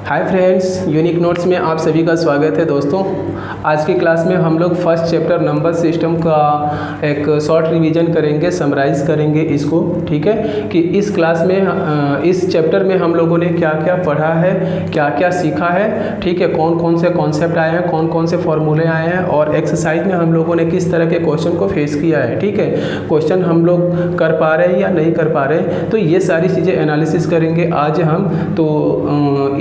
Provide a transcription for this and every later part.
Hi friends, unique notes में आप सभी का स्वागत है। दोस्तों, आज की क्लास में हम लोग फर्स्ट चैप्टर नंबर सिस्टम का एक शॉर्ट रिवीजन करेंगे, समराइज़ करेंगे इसको। ठीक है कि इस क्लास में इस चैप्टर में हम लोगों ने क्या क्या पढ़ा है, क्या क्या सीखा है। ठीक है, कौन कौन से कॉन्सेप्ट आए हैं, कौन कौन से फॉर्मूले आए हैं और एक्सरसाइज में हम लोगों ने किस तरह के क्वेश्चन को फेस किया है। ठीक है, क्वेश्चन हम लोग कर पा रहे हैं या नहीं कर पा रहे, तो ये सारी चीज़ें एनालिसिस करेंगे आज हम। तो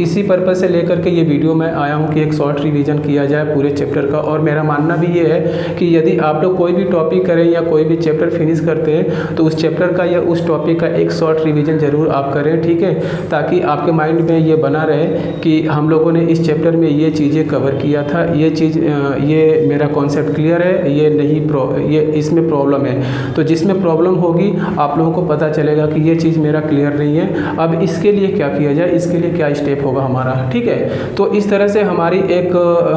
इसी पर्पज़ से लेकर के ये वीडियो मैं आया हूँ कि एक शॉर्ट रिवीजन किया जाए पूरे चैप्टर का। और मेरा मानना भी ये है कि यदि आप लोग कोई भी टॉपिक करें या कोई भी चैप्टर फिनिश करते हैं तो उस चैप्टर का या उस टॉपिक का एक शॉर्ट रिवीजन ज़रूर आप करें। ठीक है, ताकि आपके माइंड में ये बना रहे कि हम लोगों ने इस चैप्टर में ये चीज़ें कवर किया था, ये चीज़ ये मेरा कॉन्सेप्ट क्लियर है, ये नहीं ये इसमें प्रॉब्लम है। तो जिसमें प्रॉब्लम होगी आप लोगों को पता चलेगा कि ये चीज़ मेरा क्लियर नहीं है, अब इसके लिए क्या किया जाए, इसके लिए क्या स्टेप होगा हमारा। ठीक है, तो इस तरह से हमारी एक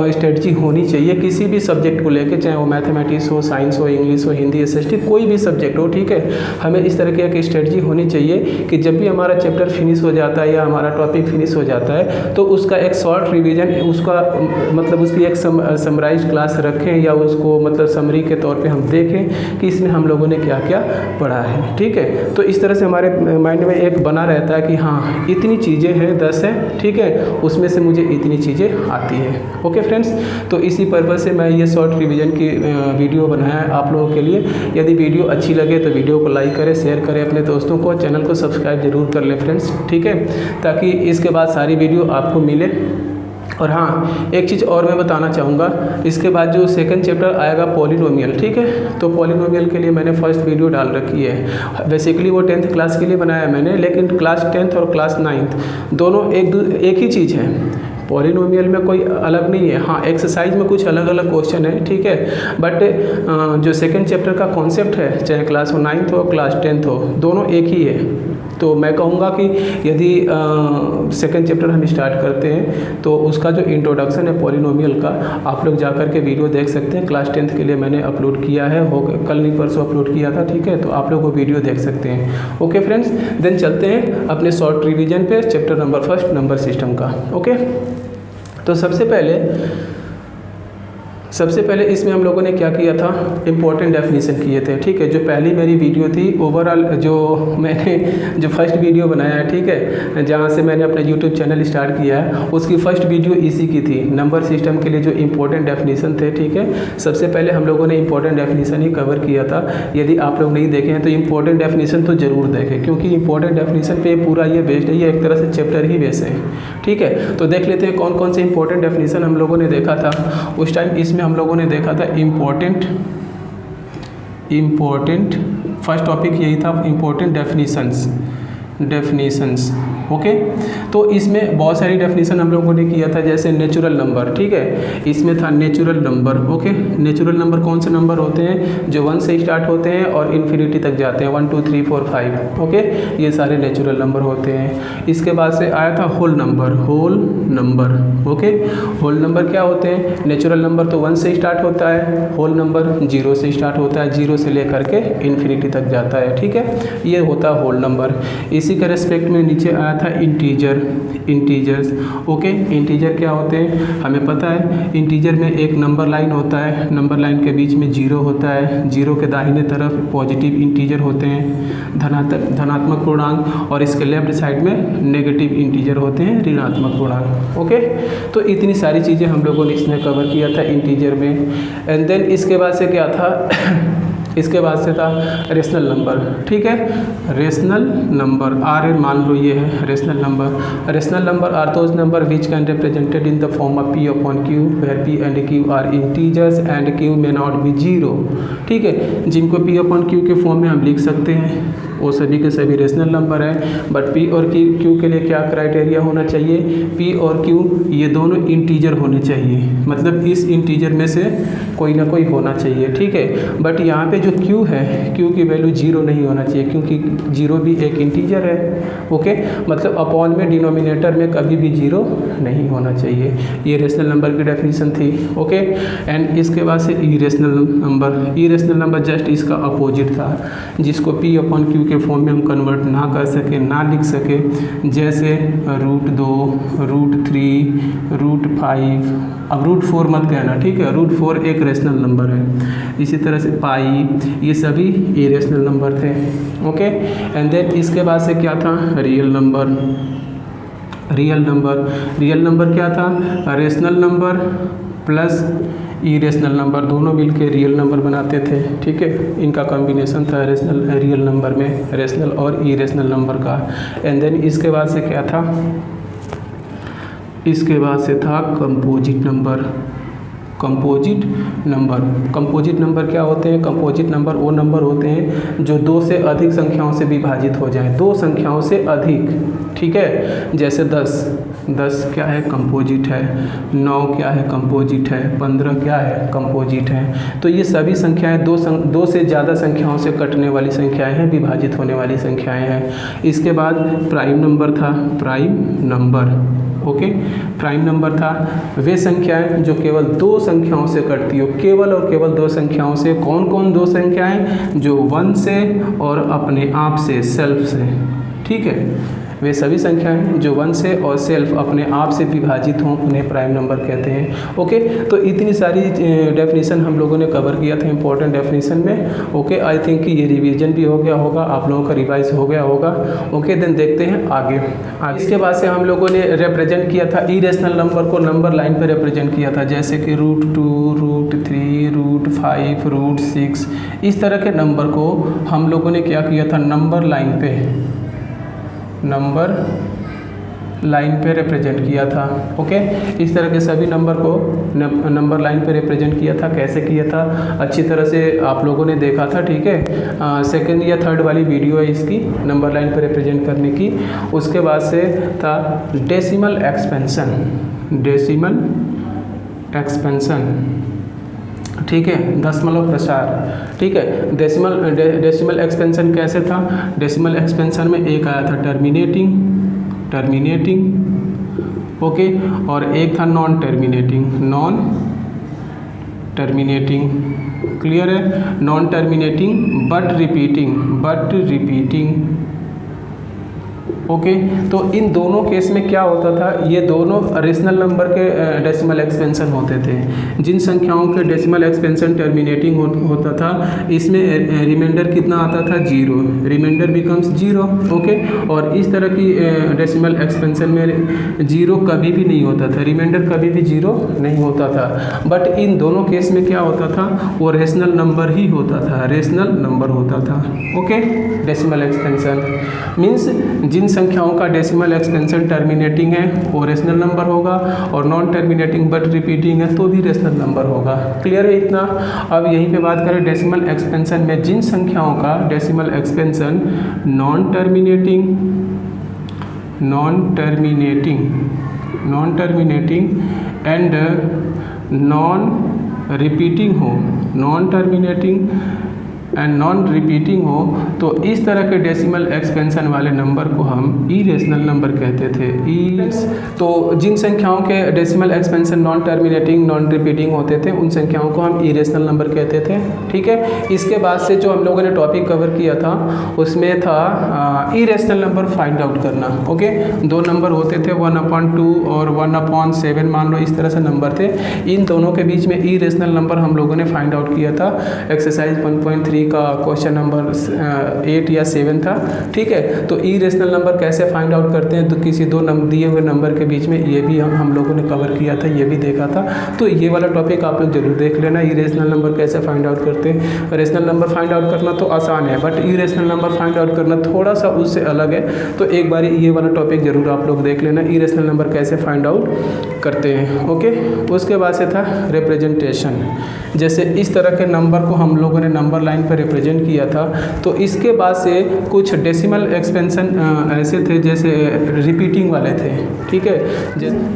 स्ट्रेटजी होनी चाहिए किसी भी सब्जेक्ट को लेकर, चाहे वो मैथमेटिक्स हो, साइंस हो, इंग्लिश हो, हिंदी, एसएसटी, कोई भी सब्जेक्ट हो। ठीक है, हमें इस तरह की एक स्ट्रेटजी होनी चाहिए कि जब भी हमारा चैप्टर फिनिश हो जाता है या हमारा टॉपिक फिनिश हो जाता है तो उसका एक शॉर्ट रिवीजन, उसका मतलब उसकी एक समराइज क्लास रखें या उसको मतलब समरी के तौर पे हम देखें कि इसमें हम लोगों ने क्या क्या पढ़ा है। ठीक है, तो इस तरह से हमारे माइंड में एक बना रहता है कि हाँ इतनी चीज़ें हैं, 10 है। ठीक है, उसमें से मुझे इतनी चीज़ें आती है। ओके फ्रेंड्स, तो इसी पर्पज़ से मैं ये शॉर्ट रिवीजन की वीडियो बनाया है आप लोगों के लिए। यदि वीडियो अच्छी लगे तो वीडियो को लाइक करें, शेयर करें अपने दोस्तों को, चैनल को सब्सक्राइब जरूर कर लें फ्रेंड्स। ठीक है, ताकि इसके बाद सारी वीडियो आपको मिले। और हाँ, एक चीज़ और मैं बताना चाहूँगा, इसके बाद जो सेकंड चैप्टर आएगा पॉलिनोमियल। ठीक है, तो पॉलिनोमियल के लिए मैंने फर्स्ट वीडियो डाल रखी है। बेसिकली वो 10th क्लास के लिए बनाया है मैंने, लेकिन क्लास 10th और क्लास 9th दोनों एक ही चीज़ है। पॉलिनोमियल में कोई अलग नहीं है। हाँ, एक्सरसाइज में कुछ अलग अलग क्वेश्चन है। ठीक है, बट जो सेकंड चैप्टर का कॉन्सेप्ट है, चाहे क्लास 9th हो क्लास 10th हो, दोनों एक ही है। तो मैं कहूँगा कि यदि सेकंड चैप्टर हम स्टार्ट करते हैं तो उसका जो इंट्रोडक्शन है पॉलिनोमियल का, आप लोग जाकर के वीडियो देख सकते हैं। क्लास 10th के लिए मैंने अपलोड किया है, कल नहीं परसों अपलोड किया था। ठीक है, तो आप लोग वो वीडियो देख सकते हैं। ओके फ्रेंड्स, देन चलते हैं अपने शॉर्ट रिवीजन पे chapter number first number system का। ओके, तो सबसे पहले इसमें हम लोगों ने क्या किया था, इम्पोर्टेंट डेफिनेशन किए थे। ठीक है, जो पहली मेरी वीडियो थी ओवरऑल, जो मैंने जो फर्स्ट वीडियो बनाया है, ठीक है, जहाँ से मैंने अपना यूट्यूब चैनल स्टार्ट किया है, उसकी फर्स्ट वीडियो इसी की थी, नंबर सिस्टम के लिए जो इम्पोर्टेंट डेफिनेशन थे। ठीक है, सबसे पहले हम लोगों ने इम्पोर्टेंट डेफिनेशन ही कवर किया था। यदि आप लोग नहीं देखे हैं तो इम्पोर्टेंट डेफिनेशन तो ज़रूर देखें, क्योंकि इम्पोर्टेंट डेफिनेशन पे पूरा ये बेस्ड है, ये एक तरह से चैप्टर ही बेस है। ठीक है, तो देख लेते हैं कौन कौन से इम्पोर्टेंट डेफिनेशन हम लोगों ने देखा था उस टाइम। इसमें हम लोगों ने देखा था इम्पोर्टेंट फर्स्ट टॉपिक यही था, इम्पोर्टेंट डेफिनेशंस। ओके, तो इसमें बहुत सारी डेफिनेशन हम लोगों ने किया था, जैसे नेचुरल नंबर। ठीक है, इसमें था natural number. Okay, natural number कौन से नंबर होते हैं, जो 1 से स्टार्ट होते हैं और इन्फिनिटी तक जाते हैं, 1 2 3 4 5। ओके, ये सारे नेचुरल नंबर होते हैं। इसके बाद से आया था whole number. Okay, whole number क्या होते हैं, नेचुरल नंबर तो 1 से स्टार्ट होता है, होल नंबर 0 से स्टार्ट होता है, 0 से लेकर के इन्फिनिटी तक जाता है। ठीक है, ये होता है होल नंबर। इसी के रेस्पेक्ट में नीचे आया था इंटीजर्स। ओके, इंटीजर क्या होते हैं हमें पता है। इंटीजर में एक नंबर लाइन होता है, नंबर लाइन के बीच में 0 होता है, 0 के दाहिने तरफ पॉजिटिव इंटीजर होते हैं, धनात्मक पूर्णांक, और इसके लेफ्ट साइड में नेगेटिव इंटीजर होते हैं, ऋणात्मक पूर्णांक। ओके, तो इतनी सारी चीज़ें हम लोगों ने इसमें कवर किया था इंटीजर में। एंड देन इसके बाद से क्या था इसके बाद से था रेशनल नंबर। ठीक है, रेशनल नंबर RN मान लो ये है rational number. Rational number are those number which can represented in the form of P/Q, where P and Q are integers and Q may not be 0। ठीक है, जिनको P/Q के फॉर्म में हम लिख सकते हैं वो सभी के सभी रेशनल नंबर है। बट P और Q के लिए क्या क्राइटेरिया होना चाहिए, P और Q ये दोनों इंटीजर होने चाहिए, मतलब इस इंटीजर में से कोई ना कोई होना चाहिए। ठीक है, बट यहाँ पे जो q है, q की वैल्यू 0 नहीं होना चाहिए, क्योंकि 0 भी एक इंटीजर है। ओके, मतलब अपॉन में डिनोमिनेटर में कभी भी 0 नहीं होना चाहिए। ये रेशनल नंबर की डेफिनेशन थी। ओके, एंड इसके बाद से irrational number. Irrational number just इसका अपोजिट था, जिसको p/q के फॉर्म में हम कन्वर्ट ना कर सके, ना लिख सके, जैसे √2, √3, √5। अब √4 मत कहना, ठीक है, √4 एक रेशनल नंबर है। इसी तरह से पाई, ये सभी इरेशनल नंबर थे। ओके, एंड देन इसके बाद से क्या था, रियल नंबर। रियल नंबर क्या था, rational number plus irrational number, दोनों मिलके रियल नंबर बनाते थे। ठीक है, इनका कॉम्बिनेशन था रियल नंबर में, रेशनल और इरेशनल नंबर का। एंड देन इसके बाद से क्या था, इसके बाद से था कंपोजिट नंबर। कंपोजिट नंबर क्या होते हैं, कंपोजिट नंबर वो नंबर होते हैं जो 2 से अधिक संख्याओं से विभाजित हो जाएं, 2 संख्याओं से अधिक। ठीक है, जैसे 10 क्या है, कंपोजिट है। 9 क्या है, कंपोजिट है। 15 क्या है, कंपोजिट है। तो ये सभी संख्याएं 2 से ज़्यादा संख्याओं से कटने वाली संख्याएं हैं, विभाजित होने वाली संख्याएं हैं। इसके बाद प्राइम नंबर था, prime number. Okay, prime number था वे संख्याएं जो केवल 2 संख्याओं से कटती हो, केवल और केवल 2 संख्याओं से। कौन कौन 2 संख्याएं, जो 1 से और अपने आप से, सेल्फ से। ठीक है, वे सभी संख्याएं जो 1 से और सेल्फ अपने आप से विभाजित हों, उन्हें प्राइम नंबर कहते हैं। ओके, तो इतनी सारी डेफिनेशन हम लोगों ने कवर किया था इंपॉर्टेंट डेफिनेशन में। ओके, आई थिंक कि ये रिवीजन भी हो गया होगा, आप लोगों का रिवाइज हो गया होगा। ओके, देन देखते हैं आगे। इसके बाद से हम लोगों ने रिप्रेजेंट किया था इरेशनल नंबर को, नंबर लाइन पे रिप्रेजेंट किया था, जैसे कि √2, √3, √5, √6। इस तरह के नंबर को हम लोगों ने क्या किया था, नंबर लाइन पे रिप्रेजेंट किया था। ओके, इस तरह के सभी नंबर को नंबर लाइन पे रिप्रेजेंट किया था। कैसे किया था, अच्छी तरह से आप लोगों ने देखा था। ठीक है, सेकंड या थर्ड वाली वीडियो है इसकी, नंबर लाइन पे रिप्रेजेंट करने की। उसके बाद से था डेसिमल एक्सपेंशन। ठीक है, दशमलव प्रसार। ठीक है, डेसिमल एक्सपेंशन कैसे था, डेसिमल एक्सपेंशन में एक आया था टर्मिनेटिंग। ओके, और एक था नॉन टर्मिनेटिंग। क्लियर है, non terminating but repeating. Okay, तो इन दोनों केस में क्या होता था, ये दोनों रेशनल नंबर के डेसिमल एक्सपेंशन होते थे। जिन संख्याओं के डेसिमल एक्सपेंशन टर्मिनेटिंग होता था, इसमें रिमाइंडर कितना आता था, 0, रिमाइंडर बिकम्स 0। ओके, और इस तरह की डेसिमल एक्सपेंशन में 0 कभी भी नहीं होता था, रिमाइंडर कभी भी 0 नहीं होता था। बट इन दोनों केस में क्या होता था, वो रेशनल नंबर ही होता था, रेशनल नंबर होता था। ओके, डेसिमल एक्सपेंशन मीन्स जिन संख्याओं का डेसिमल एक्सपेंशन टर्मिनेटिंग है वो रेशनल नंबर होगा, और नॉन टर्मिनेटिंग बट रिपीटिंग है तो भी रेशनल नंबर होगा। क्लियर है इतना। अब यहीं पे बात करें डेसिमल एक्सपेंशन में, जिन संख्याओं का decimal expansion non terminating and non repeating हो, तो इस तरह के डेसिमल एक्सपेंशन वाले नंबर को हम इरेशनल नंबर कहते थे। तो जिन संख्याओं के decimal expansion non terminating non repeating होते थे, उन संख्याओं को हम इरेशनल नंबर कहते थे। ठीक है, इसके बाद से जो हम लोगों ने टॉपिक कवर किया था उसमें था इरेशनल नंबर फाइंड आउट करना। ओके, 2 नंबर होते थे, 1/2 और 1/7 मान लो, इस तरह से नंबर थे। इन दोनों के बीच में इरेशनल नंबर हम लोगों ने फाइंड आउट किया था। एक्सरसाइज 1.3 का क्वेश्चन नंबर 8 या 7 था। ठीक है, तो इरेशनल नंबर कैसे फाइंड आउट करते हैं, तो किसी 2 दिए हुए नंबर के बीच में, ये भी हम लोगों ने कवर किया था, ये भी देखा था। तो ये वाला टॉपिक आप लोग जरूर देख लेना, इरेशनल नंबर कैसे फाइंड आउट करते हैं। रेशनल नंबर फाइंड आउट करना तो आसान है, but irrational number find out करना थोड़ा सा उससे अलग है। तो एक बार ये वाला टॉपिक जरूर आप लोग देख लेना, इरेशनल नंबर कैसे फाइंड आउट करते हैं। ओके, उसके बाद से था रिप्रेजेंटेशन। जैसे इस तरह के नंबर को हम लोगों ने नंबर लाइन पर रिप्रेजेंट किया था। तो इसके बाद से कुछ डेसिमल एक्सपेंशन ऐसे थे जैसे रिपीटिंग वाले थे, ठीक है।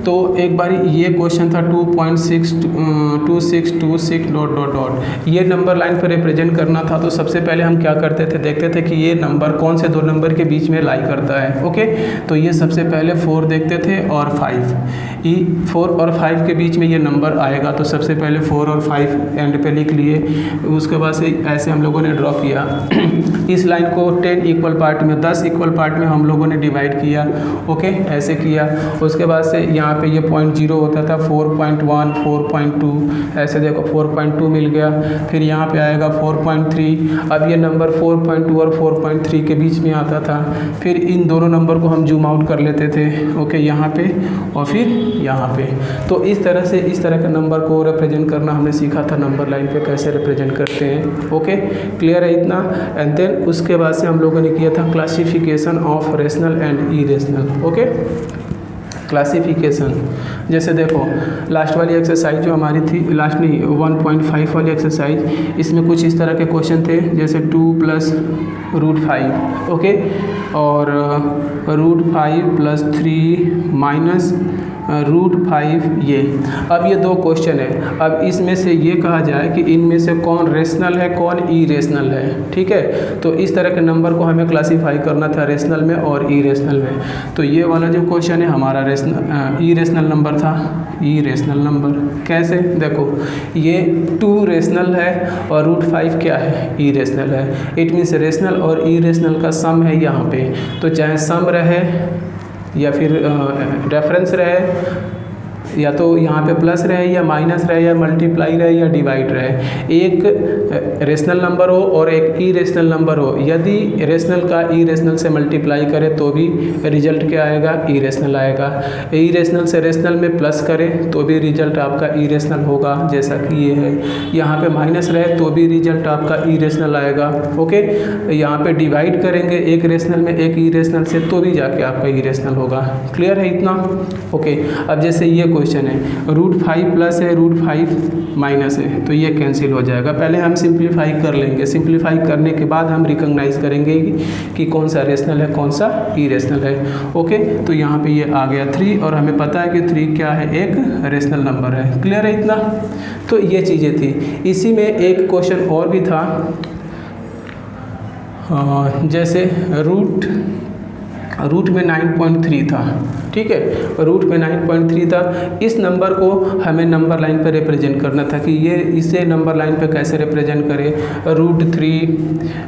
तो एक बार ये क्वेश्चन था 2.2626 ... ये नंबर लाइन पर रिप्रेजेंट करना था। तो सबसे पहले हम क्या करते थे, देखते थे कि ये नंबर कौन से दो नंबर के बीच में लाई करता है। ओके, तो ये सबसे पहले 4 देखते थे और 5, 4 और 5 के बीच में ये नंबर आएगा। तो सबसे पहले 4 और 5 एंड पे लिख लिए। उसके बाद से ऐसे हम लोगों ने ड्रॉ किया। इस लाइन को 10 इक्वल पार्ट में, 10 इक्वल पार्ट में हम लोगों ने डिवाइड किया। ओके, ऐसे किया। उसके बाद से यहाँ पे ये 0.0 होता था, 4.1, 4.2, ऐसे देखो 4.2 मिल गया। फिर यहाँ पे आएगा 4.3। अब ये नंबर 4.2 और 4.3 के बीच में आता था। फिर इन दोनों नंबर को हम जूम आउट कर लेते थे। ओके, यहाँ पे और फिर यहाँ पे। तो इस तरह से इस तरह के नंबर को रिप्रेजेंट करना हमने सीखा था, नंबर लाइन पे कैसे रिप्रेजेंट करते हैं। ओके, क्लियर है इतना। एंड देन उसके बाद से हम लोगों ने किया था classification of rational and irrational. Okay, classification जैसे देखो लास्ट वाली एक्सरसाइज जो हमारी थी, लास्ट नहीं 1.5 वाली एक्सरसाइज, इसमें कुछ इस तरह के क्वेश्चन थे जैसे 2 + √5, ओके, और √5 + 3 -√5 ये। अब ये दो क्वेश्चन है। अब इसमें से ये कहा जाए कि इनमें से कौन रेशनल है कौन इरेशनल है, ठीक है। तो इस तरह के नंबर को हमें क्लासीफाई करना था रेशनल में और इरेशनल में। तो ये वाला जो क्वेश्चन है हमारा इरेशनल नंबर था। इरेशनल नंबर कैसे, देखो ये 2 रेशनल है और √5 क्या है, इरेशनल है। इट मीन्स रेशनल और इरेशनल का सम है यहाँ पे। तो चाहे सम रहे या फिर रेफरेंस रहे, या तो यहाँ पे प्लस रहे या माइनस रहे या मल्टीप्लाई रहे या डिवाइड रहे, एक रेशनल नंबर हो और एक इरेशनल नंबर हो, यदि रेशनल का इरेशनल से मल्टीप्लाई करे तो भी रिजल्ट क्या आएगा, इरेशनल आएगा। इरेशनल से रेशनल में प्लस करें तो भी रिजल्ट आपका इरेशनल होगा, जैसा कि ये है। यहाँ पे माइनस रहे तो भी रिजल्ट आपका इरेशनल आएगा। ओके, यहाँ पे डिवाइड करेंगे एक रेशनल में एक इरेशनल से तो भी जाके आपका इरेशनल होगा। क्लियर है इतना। ओके, अब जैसे ये क्वेश्चन है √5 प्लस है √5 माइनस है, तो ये कैंसिल हो जाएगा। पहले हम सिंप्लीफाई कर लेंगे, सिंप्लीफाई करने के बाद हम रिकॉग्नाइज करेंगे कि कौन सा रेशनल है कौन सा इरेशनल है। ओके, तो यहाँ पे ये आ गया 3 और हमें पता है कि 3 क्या है, एक रेशनल नंबर है। क्लियर है इतना। तो ये चीज़ें थी। इसी में एक क्वेश्चन और भी था, जैसे रूट में 9.3 था, ठीक है। रूट में 9.3 था। इस नंबर को हमें नंबर लाइन पे रिप्रेजेंट करना था कि ये इसे नंबर लाइन पे कैसे रिप्रेजेंट करें। √3,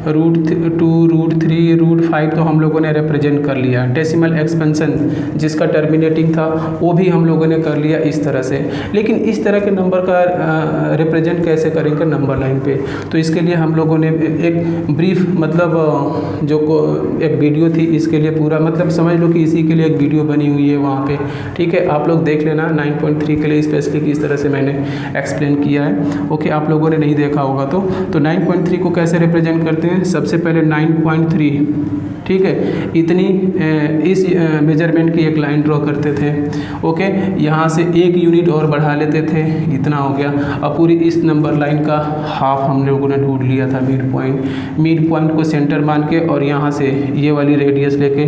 √2, √3, √5 तो हम लोगों ने रिप्रेजेंट कर लिया। डेसिमल एक्सपेंशन जिसका टर्मिनेटिंग था वो भी हम लोगों ने कर लिया इस तरह से। लेकिन इस तरह के नंबर का रिप्रेजेंट कैसे करेंगे नंबर लाइन पे, तो इसके लिए हम लोगों ने एक ब्रीफ मतलब जो एक वीडियो थी, इसके लिए पूरा मतलब समझ लो कि इसी के लिए एक वीडियो बनी हुई है वहाँ पे, ठीक है। आप लोग देख लेना। 9.3 के लिए स्पेसिफिक इस तरह से मैंने एक्सप्लेन किया है। ओके, आप लोगों ने नहीं देखा होगा तो 9.3 को कैसे रिप्रेजेंट करते हैं, सबसे पहले 9.3, ठीक है, इतनी इस मेजरमेंट की एक लाइन ड्रॉ करते थे। ओके, यहाँ से 1 यूनिट और बढ़ा लेते थे, इतना हो गया। अब पूरी इस नंबर लाइन का हाफ हम लोगों ने ढूंढ लिया था, मिड पॉइंट को सेंटर मान के, और यहाँ से ये वाली रेडियस लेके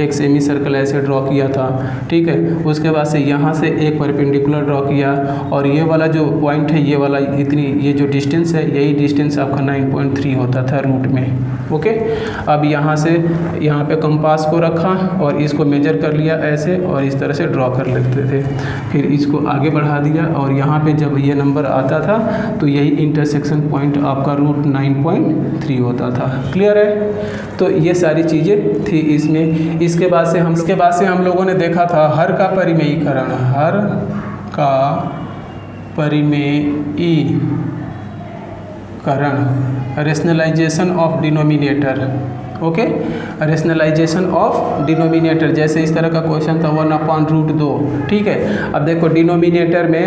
एक सेमी सर्कल ऐसे ड्रॉ किया था, ठीक है। उसके बाद से यहाँ से एक परपेंडिकुलर ड्रॉ किया, और ये वाला जो पॉइंट है ये वाला इतनी, ये जो डिस्टेंस है यही डिस्टेंस आपका 9.3 होता था रूट में। ओके, अब यहाँ से यहाँ पे कंपास को रखा और इसको मेजर कर लिया ऐसे, और इस तरह से ड्रॉ कर लेते थे। फिर इसको आगे बढ़ा दिया, और यहाँ पे जब ये नंबर आता था तो यही इंटरसेक्शन पॉइंट आपका √9.3 होता था। क्लियर है। तो ये सारी चीज़ें थी इसमें। इसके बाद से हम लोगों ने देखा था हर का परिमेयीकरण, हर का परिमेयीकरण, rationalisation of denominator. Okay. Rationalisation of denominator, जैसे इस तरह का क्वेश्चन था 1/√2, ठीक है। अब देखो डिनोमिनेटर में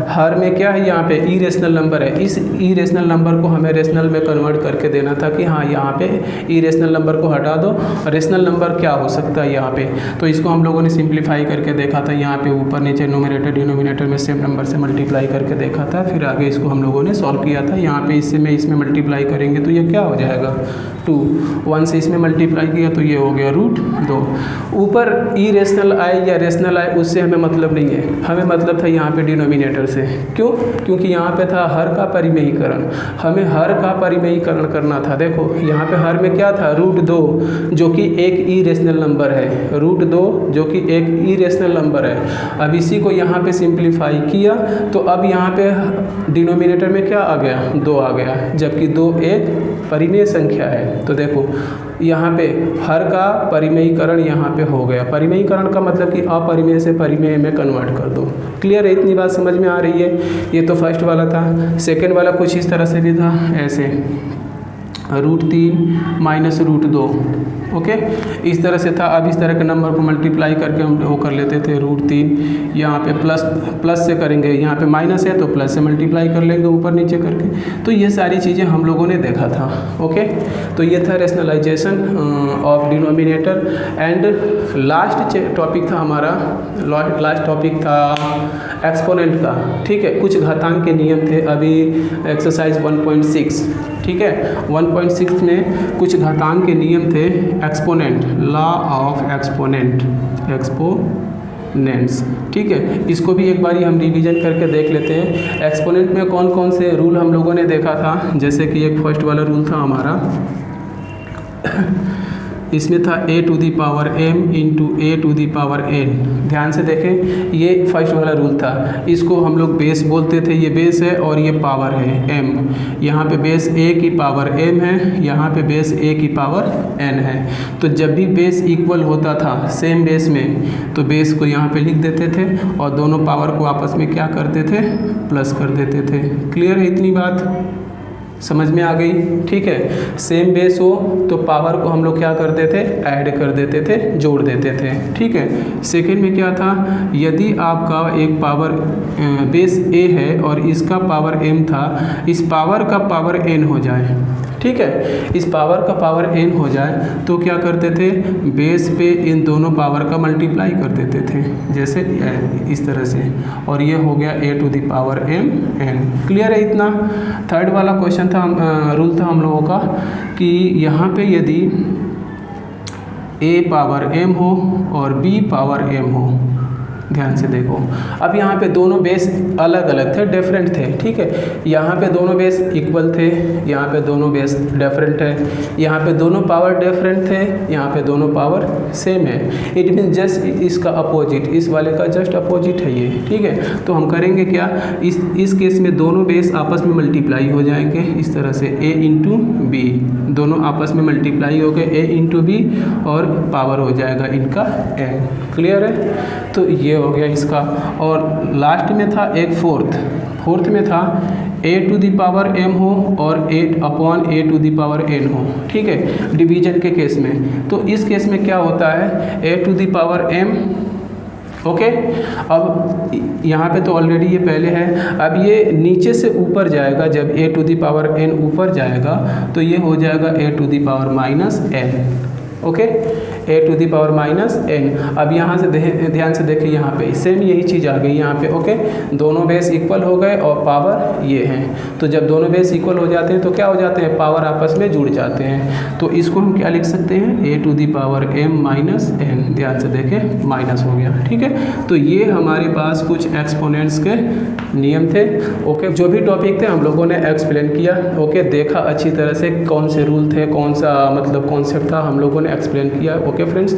हर में क्या है, यहाँ पे इरेशनल नंबर है, इस इरेशनल नंबर को हमें रेशनल में कन्वर्ट करके देना था कि हाँ यहाँ पे इरेशनल नंबर को हटा दो, रेशनल नंबर क्या हो सकता है यहाँ पे। तो इसको हम लोगों ने सिंप्लीफाई करके देखा था, यहाँ पे ऊपर नीचे न्यूमरेटर डिनोमिनेटर में सेम नंबर से मल्टीप्लाई करके देखा था, फिर आगे इसको हम लोगों ने सॉल्व किया था। यहाँ पे इसमें मल्टीप्लाई करेंगे तो ये क्या हो जाएगा 2, 1 से इसमें मल्टीप्लाई किया तो ये हो गया √2। ऊपर इरेशनल आए या रेशनल आए उससे हमें मतलब नहीं है, हमें मतलब था यहाँ पे डिनोमिनेटर से। क्यों? क्योंकि यहाँ पे था हर का परिमेयीकरण, हमें हर का परिमेयीकरण करना था। देखो यहाँ पे हर में क्या था √2 जो कि एक इरेशनल नंबर है, √2 जो कि एक इरेशनल नंबर है। अब इसी को यहाँ पे सिंप्लीफाई किया तो अब यहाँ पे डिनोमिनेटर में क्या आ गया 2 आ गया, जबकि 2 एक परिमेय संख्या है। तो देखो यहाँ पे हर का परिमेयीकरण यहाँ पे हो गया। परिमेयीकरण का मतलब कि अपरिमेय से परिमेय में कन्वर्ट कर दो। क्लियर है? इतनी बात समझ में आ रही है? ये तो फर्स्ट वाला था। सेकंड वाला कुछ इस तरह से भी था, ऐसे √3 माइनस √2, ओके, इस तरह से था। अब इस तरह के नंबर को मल्टीप्लाई करके हम वो कर लेते थे √3, यहाँ पे प्लस से करेंगे, यहाँ पे माइनस है तो प्लस से मल्टीप्लाई कर लेंगे ऊपर नीचे करके। तो ये सारी चीज़ें हम लोगों ने देखा था, ओके। तो ये था rationalization of denominator. And last topic था हमारा, लास्ट टॉपिक था एक्सपोनेंट का, ठीक है। कुछ घातांक के नियम थे, अभी एक्सरसाइज 1.6, ठीक है। 1.6 में कुछ घातांक के नियम थे, एक्सपोनेंट, लॉ ऑफ एक्सपोनेंट्स, ठीक है। इसको भी एक बारी हम रिवीजन करके देख लेते हैं। एक्सपोनेंट में कौन कौन से रूल हम लोगों ने देखा था, जैसे कि एक फर्स्ट वाला रूल था हमारा, इसमें था a⁴m इंटू a⁴n। ध्यान से देखें, ये फर्स्ट वाला रूल था। इसको हम लोग बेस बोलते थे, ये बेस है और ये पावर है m। यहाँ पे बेस a की पावर m है, यहाँ पे बेस a की पावर n है। तो जब भी बेस इक्वल होता था सेम बेस में, तो बेस को यहाँ पे लिख देते थे और दोनों पावर को आपस में क्या करते थे, प्लस कर देते थे। क्लियर है? इतनी बात समझ में आ गई, ठीक है। सेम बेस हो तो पावर को हम लोग क्या करते थे, ऐड कर देते थे, जोड़ देते थे, ठीक है। सेकंड में क्या था, यदि आपका एक पावर बेस a है और इसका पावर m था, इस पावर का पावर n हो जाए, ठीक है, इस पावर का पावर n हो जाए तो क्या करते थे, बेस पे इन दोनों पावर का मल्टीप्लाई कर देते थे, जैसे इस तरह से, और ये हो गया a⁴m n। क्लियर है इतना? थर्ड वाला क्वेश्चन था, रूल था हम लोगों का कि यहाँ पे यदि a पावर m हो और b पावर m हो, ध्यान से देखो। अब यहाँ पे दोनों बेस अलग अलग थे, डिफरेंट थे, ठीक है। यहाँ पे दोनों बेस इक्वल थे, यहाँ पे दोनों बेस डिफरेंट है, यहाँ पे दोनों पावर डिफरेंट थे, यहाँ पे दोनों पावर सेम है। इट मीन जस्ट इसका अपोजिट, इस वाले का जस्ट अपोजिट है ये, ठीक है। तो हम करेंगे क्या, इस केस में दोनों बेस आपस में मल्टीप्लाई हो जाएंगे इस तरह से, a इंटू बी, दोनों आपस में मल्टीप्लाई हो गए a इंटू बी और पावर हो जाएगा इनका n। क्लियर है? तो ये हो गया इसका। और लास्ट में था एक फोर्थ में था a⁴m हो और 8/a⁴n हो, ठीक है, डिवीजन के केस में। तो इस केस में क्या होता है, a⁴m, ओके। अब यहाँ पे तो ऑलरेडी ये पहले है, अब ये नीचे से ऊपर जाएगा, जब a⁴n ऊपर जाएगा तो ये हो जाएगा a⁻n, ओके, a⁻n। अब यहाँ से ध्यान से देखिए, यहाँ पे सेम यही चीज़ आ गई यहाँ पे, ओके। दोनों बेस इक्वल हो गए और पावर ये हैं, तो जब दोनों बेस इक्वल हो जाते हैं तो क्या हो जाते हैं, पावर आपस में जुड़ जाते हैं। तो इसको हम क्या लिख सकते हैं, a⁻m-n। ध्यान से देखें, माइनस हो गया, ठीक है। तो ये हमारे पास कुछ एक्सपोनेंट्स के नियम थे, ओके। जो भी टॉपिक थे हम लोगों ने एक्सप्लेन किया, ओके, देखा अच्छी तरह से कौन से रूल थे, कौन सा मतलब कॉन्सेप्ट था, हम लोगों ने एक्सप्लेन किया, ओके फ्रेंड्स।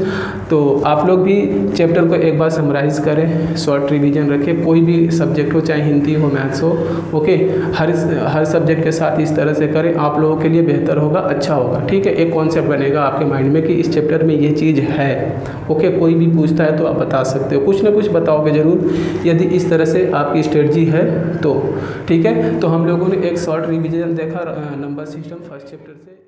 तो आप लोग भी चैप्टर को एक बार समराइज़ करें, शॉर्ट रिवीजन रखें, कोई भी सब्जेक्ट हो, चाहे हिंदी हो, मैथ्स हो, ओके। हर सब्जेक्ट के साथ इस तरह से करें, आप लोगों के लिए बेहतर होगा, अच्छा होगा, ठीक है। एक कॉन्सेप्ट बनेगा आपके माइंड में कि इस चैप्टर में ये चीज़ है, ओके। कोई भी पूछता है तो आप बता सकते हो, कुछ ना कुछ बताओगे ज़रूर, यदि इस तरह से आपकी स्ट्रेटजी है तो, ठीक है। तो हम लोगों ने एक शॉर्ट रिवीजन देखा नंबर सिस्टम फर्स्ट चैप्टर से।